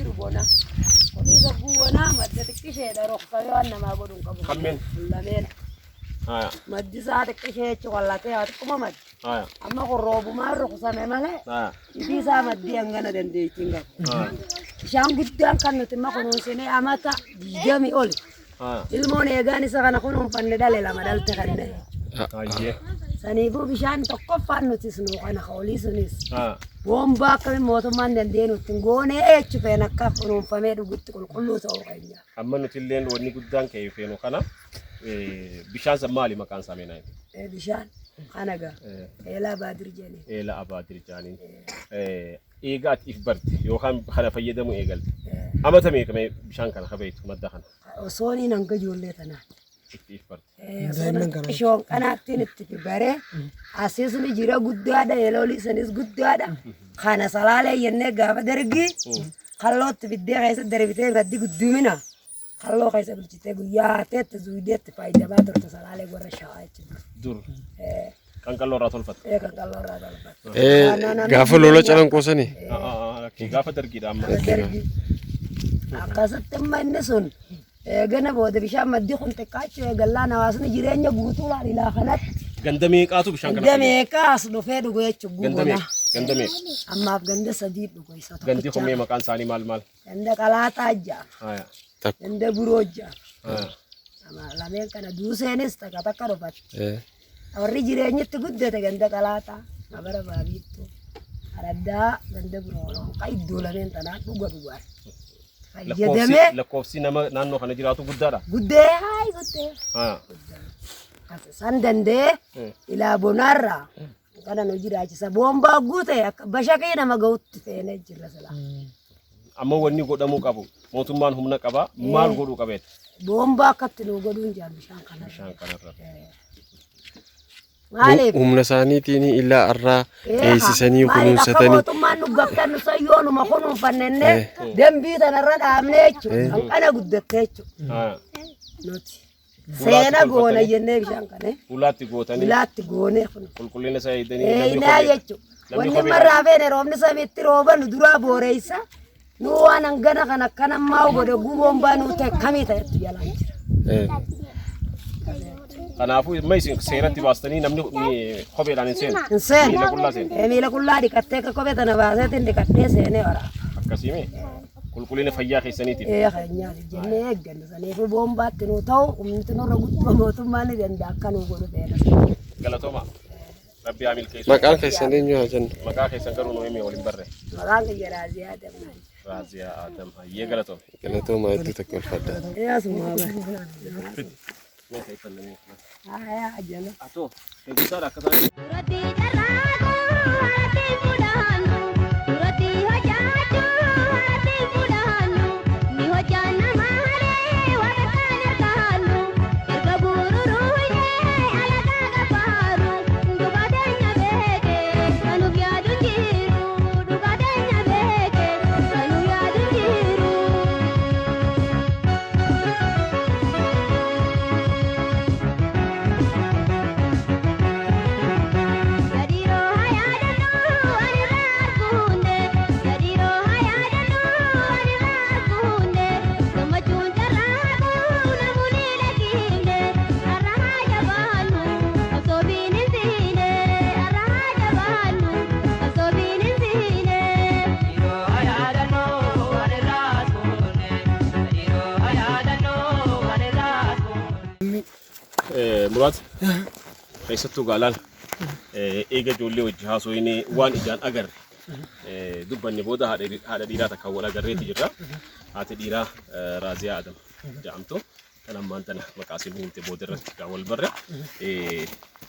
jiru bona. Kuni sabuuna madda xiqqishee dha roqqayoo annamaa godhuun qabu. Kammin. Lameen. Maddi isaa xiqqishee chokollatee akkuma maddi. Amma qorroobumaa ruqsame malee. Itti isaa maddi hangana dandeettiin qabu. Bishaan guddaan kan nuti amma kunuunsinee amata 20 oli. Ilmoon eegaan isa kana kunuunfanne dhale lama dhalte kanne. Saniifuu bishaan tokkoffaan nutis nuu kana olii sunis. Bombaa akkamiin mootummaan dandeenye nutti goonee eechu feen akka kunuunfamee dhugutti qulqulluu ta'uu keenya. Amma nuti illee wanni guddaan ka'ee feenu kana bishaan san maali maqaan isaa meenaa? Bishaan kana gaa eelaa baadir jedhanii. Eelaa abaadir jedhanii. Eegaa ati if barte yookaan kana fayyadamu eegalte. Amata meeqamee bishaan kana habeetu madda kana? Osooniin hanga ijoollee tanaati. If barte. Ishoon kanaattiin itti baree asisni jira guddaadha yeloolii sanis guddaadha. Kana salaalee jennee gaafa dargii kallootti biddee keessa darbitee gaddi guddumina. Kalloo keessa bilchitee guyyaa teetti zuudeetti faayidamaa turte salaalee warra shawaa jechuudha. Dur. Kan kalloo irraa tolfatte. Kan kalloo irraa tolfatte. Gaafa lola calanqoosanii. Gaafa dargiidha amma. Akkasitti amma inni sun gana booda bishaan maddi kun xiqqaachuu eegallaan hawaasni jireenya guutuudhaan ilaa kanatti. Ganda meeqaatu bishaan kana? Ganda meeqaas dhufee dhugu jechuudha. Ganda meeq? Ammaaf ganda sadii dhugu isa tokko. Gandi kun mee maqaan isaanii maal maal? Ganda qalaataa ja'a. Ganda buroo ja'a. Lameen kana duuseenis takka dhufatti. Warri jireenyatti guddate ganda qalaataa abara baabiittu. Araddaa ganda buroo kan iddoo lameen tanaa dhugaa. Lakkoofsi nama naannoo kana jiraatu guddaadha. Guddee hayi guddee. San dandee ilaa bonaarraa kana nu jiraachisa. Boombaa guute bashaqee nama ga'utti feenee jirra silaa. Amma wanni godhamuu qabu mootummaan humna qaba maal godhuu qabeeta? Boombaa akkatti nu godhuun jaan bishaan kana. Bishaan kanarra. Maaliif? Humna isaaniitiin illaa irraa eegsisanii kunuunsatanii. Mootummaan nu gaftan nu sayyoonuma kunuunfannee dambii tanarra dhaabnee jechuudha. Kan kana guddattee jechuudha. Nuti. Seena goona jennee bishaan kana. Ulaatti gootanii. Ulaatti goonee kun. Qulqullina isaa eegdanii. Eeynaa jechuudha. Wanni marraa feene roobni samiitti rooba nu duraa booreessa. Nu waan hangana kana akkana ammaa godhe gubombaa nu ta'e kamii ta'etti jalaan jira. Kanaafuu amma isin seeratti baastanii namni kopheedhaan hin seenu. Hin seenu. Miila qullaa seenu. Miila qullaa dhiqattee akka kophee tana baaseetiin dhiqattee seenee waraana. Akkasii qulqullina fayyaa keessaniitiif. Keenyaati jennee eegganna saniifuu boombaatti nu ta'u humni nurra guddoo mootummaan ni danda'a akka nu godhu feena. Galatooma. Rabbi haa milkeessu. Maqaan keessan eenyu haa jennu? Maqaa keessan garuu nu himee waliin barre. Maqaan kiyya Raaziyaa Adam. Raaziyaa Adam. Hayyee galatooma. Galatooma hedduu tokko ulfaadha. Yaasumaa bara. Haa ajala. Atoo eegumsaadha akka taa'e. Murat, keessattuu gaalaan eega ijoollee wajji haasofnee waan ijaan agarre dubbanne booda haadha dhiiraa takka wal agarreeti jirra. Haati dhiiraa Raaziyaa Adam jedhamtu kan ammaan tana maqaa ishee himte booda irratti kan wal barre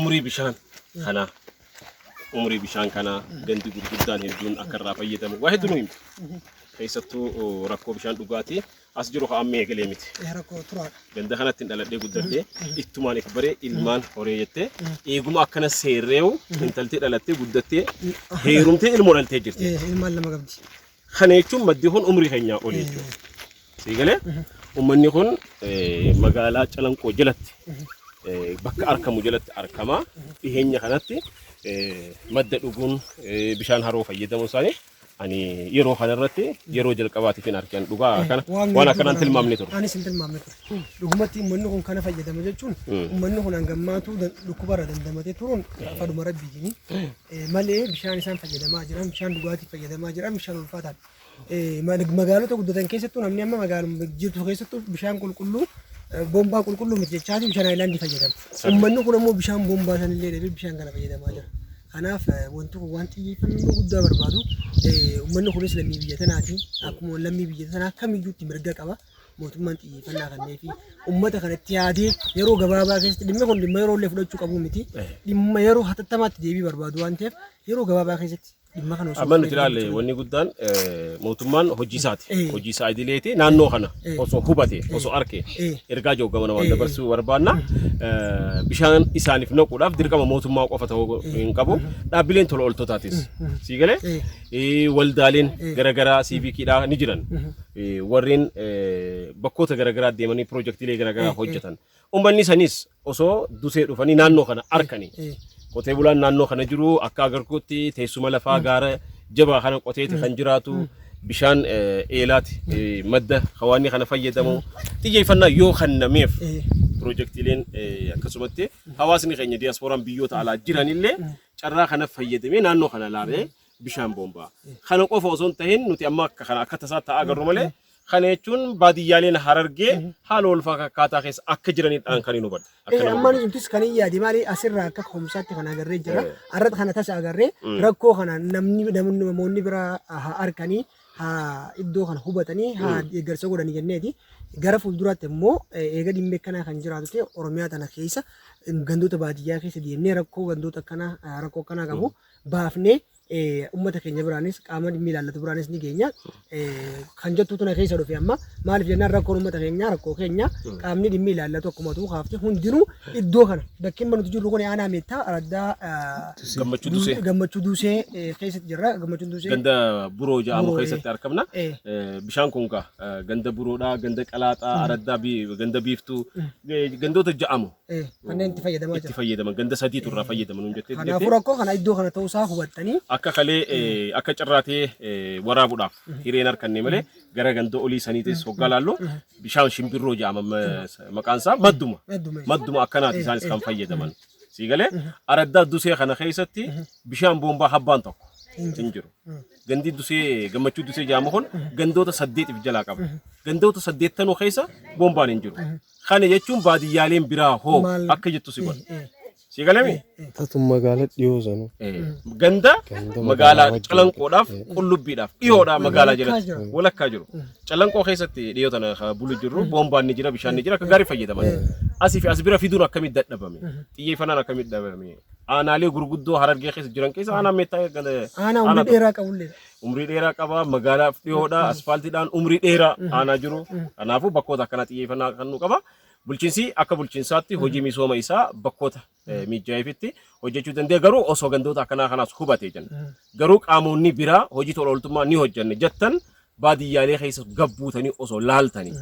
umrii bishaan kana gandi gurguddaan hedduun akka irraa fayyadamu waa hedduu nu himte. Keessattuu rakkoo bishaan dhugaatii as jiru haa ammee eegalee miti. Ganda kanatti dhaladhee guddadhee ittumaan if baree ilmaan horee jettee eeguma akkana seerreewu intaltee dhalattee guddattee heerumtee ilmoo dhaltee jirti. Ilmaan lama qabdi. Kana jechuun maddi kun umrii keenyaa oli jechuudha. Siigalee uummanni kun magaalaa Calanqoo jalatti bakka argamu jalatti argama. Dhiheenya kanatti madda dhuguun bishaan haroo fayyadamuun isaanii ani yeroo kana irratti yeroo jalqabaatiif hin argan dhugaa kana waan akkanaan tilmaamne ture. Anis hin tilmaamne ture. Dhugumatti uummanni kun kana fayyadama jechuun uummanni kun hangammaatu dhukkubarra dandamatee turuun fadhuma rabbiini. Malee bishaan isaan fayyadamaa jiran bishaan dhugaatii fayyadamaa jiran bishaan ulfaataan. Magaalota guddatan keessattuu namni amma magaaluma jirtu keessattuu bishaan qulqulluu boombaa qulqulluu miti jechaati bishaan haayilaandii fayyadama. Uummanni kun ammoo bishaan boombaa sanillee dhabee bishaan kana fayyadamaa jira. Kanaaf wanti kun waan xiyyeeffannoo guddaa barbaadu uummanni kunis lammii biyya tanaati akkuma lammii biyya tanaa kamiyyuutti mirga qaba mootummaan xiyyeeffannaa kannee fi uummata kanatti yaadee yeroo gabaabaa keessatti dhimma kun dhimma yeroo illee fudhachuu qabu miti dhimma yeroo hatattamaatti deebii barbaadu waan ta'eef yeroo gabaabaa keessatti dhimma kana amma nuti ilaalle wanni guddaan mootummaan hojii isaati hojii isaa idileeti naannoo kana osoo hubate osoo arke ergaa joogama namaan dabarsuu barbaanna bishaan isaaniif naquudhaaf dirqama mootummaa qofa ta'uu hin qabu dhaabbileen tola ooltotaatis sii galee waldaaleen garaagaraa siivikiidhaa ni jiran warreen bakkoota garaagaraa deemanii piroojeektiilee garaagaraa hojjetan uummanni sanis osoo dusee dhufanii naannoo kana arkanii qotee bulaan naannoo kana jiru akka agarkuutti teessuma lafaa gaara jabaa kana qoteeti kan jiraatu bishaan eelaati madda hawaanni kana fayyadamu xiyyeeffannaa yoo kennameef piroojeektiileen akkasumatti hawaasni keenya diiyaasporaan biyyoota alaa jiranillee carraa kana fayyadamee naannoo kana laalee bishaan boombaa kana qofa osoo hin tahin nuti amma akka tasaa ta'aa agarru malee kana jechuun baadiyyaaleen Harargee haala wal fakkaataa keessa akka jiranidhaan kan hin hubadhu. Amma nutis kan yaadi maali asirraa akka komsaatti kan agarree jira. Arrata kana tasa agarree rakkoo kana namoonni biraa harkanii iddoo kana hubatanii deeggarsa godhanii jenneeti. Gara fuulduraatti immoo eega dhimma kanaa kan jiraatu ta'e Oromiyaa tana keessa gandoota baadiyyaa keessa deemnee rakkoo gandoota akkanaa rakkoo akkanaa qabu baafnee ummata keenya biraanis qaama dhimmi ilaallatu biraanis ni geenya kan jettu tuna keessa dhufe amma maaliif jennaan rakkoon ummata keenya rakkoo keenya qaamni dhimmi ilaallatu akkuma tuu kaafte hundinuu iddoo kana bakki nuti jirru kun aanaa meettaa araddaa gammachuu duusee keessatti jirra gammachuu duusee ganda buroo jedhamu keessatti argamna bishaan kun ganda buroodhaa ganda qalaaxaa araddaa ganda biiftuu gandoota jedhamu kanneen itti fayyadaman ganda sadii turraa fayyadaman jettee kanaafuu rakkoo kana iddoo kana ta'uusaa hubattanii akka kalee akka carraatee waraabuudhaaf hireen harkanne malee gara gandoo olii saniitis hoggalaallo bishaan shimbirroo jedhama maqaan isaa madduma akkanaati isaanis kan fayyadaman sii galee araddaa dusee kana keessatti bishaan boombaa habbaan tokko hin jiru gandi dusee gammachuu dusee jedhamu kun gandoota 8 jalaa qaba gandoota 8 keessa boombaan hin jiru kana jechuun baadiyyaaleen biraa hoo akka jettu si godha Sigalami? Tatu magaalaa dhiyoo sanu. Ganda magaalaa calanqoodhaaf qullubbiidhaaf dhiyoodhaa magaalaa jalatti walakkaa jiru. Calanqoo keessatti dhiyoo tana bulu jiru boombaan ni jira bishaan ni jira akka gaarii fayyadaman. Asii fi as bira fiduun akkamitti dadhabame xiyyeeffannaan akkamitti dhabame. Aanaalee gurguddoo Harargee keessa jiran keessa aanaa meettaa aanaa umrii dheeraa qabullee. Umrii dheeraa qaba magaalaaf dhiyoodhaa asfaaltiidhaan umrii dheeraa aanaa jiru. Kanaafuu bakkoota akkanaa xiyyeeffannaa kan nu qaba. Bulchiinsi akka bulchiinsaatti hojii misooma isaa bakkoota mijaa'eefitti hojjechuu dandeenya garuu osoo gandoota akkanaa kanaas hubatee jenna. Garuu qaamonni biraa hojii tola ooltummaa ni hojjanne jettan baadiyyaalee keessa gabbuutanii osoo laaltanii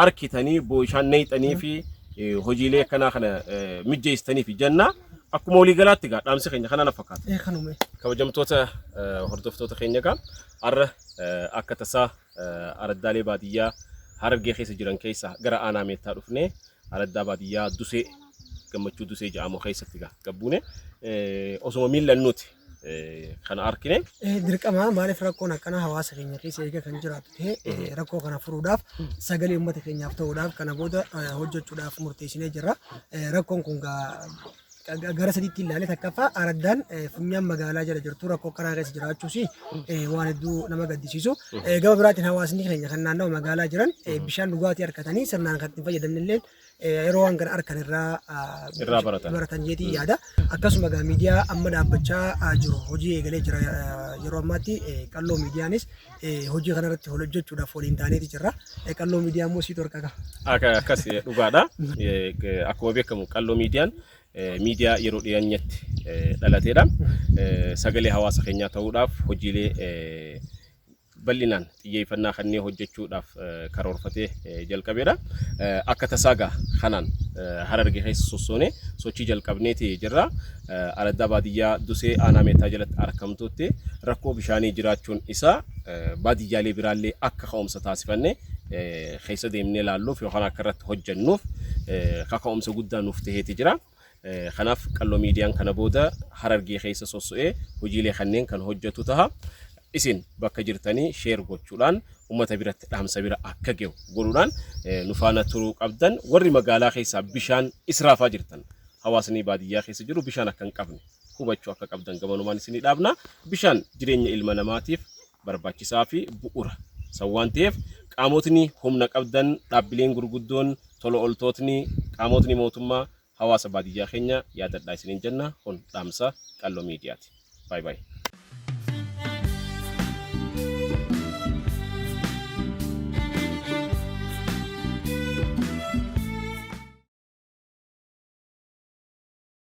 arkitanii bishaan neeyxanii fi hojiilee akkanaa kana mijeessitanii fi jenna akkuma walii galaatti dhaamsi keenya kana na fakkaata. Kabajamtoota hordoftoota keenya har'a akka tasaa araddaalee baadiyyaa Harargee keessa jiran keessa gara aanaa meettaa dhufnee araddaa baadiyyaa dusee gammachuu dusee jedhamu keessatti gabbuune osoo miillannuuti kana arkine. Dirqama maaliif rakkoon akkanaa hawaasa keenya keessa eega kan jiraatu ta'e rakkoo kana furuudhaaf sagalee uummata keenyaaf ta'uudhaaf kana booda hojjechuudhaaf murteessinee jirra. Rakkoon kun gara sadiitti ilaalee takkaffaa araddaan funyaan magaalaa jala jirtu rakkoo akkanaa keessa jiraachuus waan hedduu nama gaddisiisu. Gama biraatiin hawaasni keenya kan naannoo magaalaa jiran bishaan dhugaatii harkatanii sirnaan kan ittiin fayyadamnillee yeroo waan kana harkan irraa baratan jeetii yaada. Akkasuma miidiyaa amma dhaabbachaa jiru hojii eegalee jira yeroo ammaatti qalloo miidiyaanis hojii kanarratti hojjechuudhaaf waliin taaneeti jirra. Qalloo miidiyaa immoo siit horqaqa. Akkas dhugaadha. Akkuma beekamu qalloo miidiyaan miidiyaa yeroo dhiyaanyatti dhalateedha. Sagalee hawaasa keenyaa ta'uudhaaf hojiilee bal'inaan xiyyeeffannaa kanneen hojjechuudhaaf karoorfatee jalqabeera. Akka tasaagaa kanaan Harargee keessa sossoonee sochii jalqabneeti jirra. Araddaa baadiyyaa Dusee aanaa meettaa jalatti argamtutti rakkoo bishaanii jiraachuun isaa baadiyyaalee biraallee akka ka'umsa taasifannee keessa deemnee ilaalluuf yookaan akka irratti hojjennuuf kaka'umsa guddaa nuuf ta'eeti jira. Kanaaf qalloo miidiyaan kana booda Harargee keessa sosso'ee hojiilee kanneen kan hojjetu ta'a. Isin bakka jirtanii sheer gochuudhaan uummata biratti dhaamsa bira akka ge'u godhuudhaan nu faana turuu qabdan. Warri magaalaa keessaa bishaan israafaa jirtan hawaasni baadiyyaa keessa jiru bishaan akka hin qabne hubachuu akka qabdan gamanumaan isinii dhaabna. Bishaan jireenya ilma namaatiif barbaachisaa fi bu'uura waan ta'eef qaamotni humna qabdan dhaabbileen gurguddoon tola ooltotni qaamotni mootummaa hawaasa baadiyyaa keenya yaadadhaa isiniin jenna. Kun dhaamsa qalloo miidiyaati. Bye bye.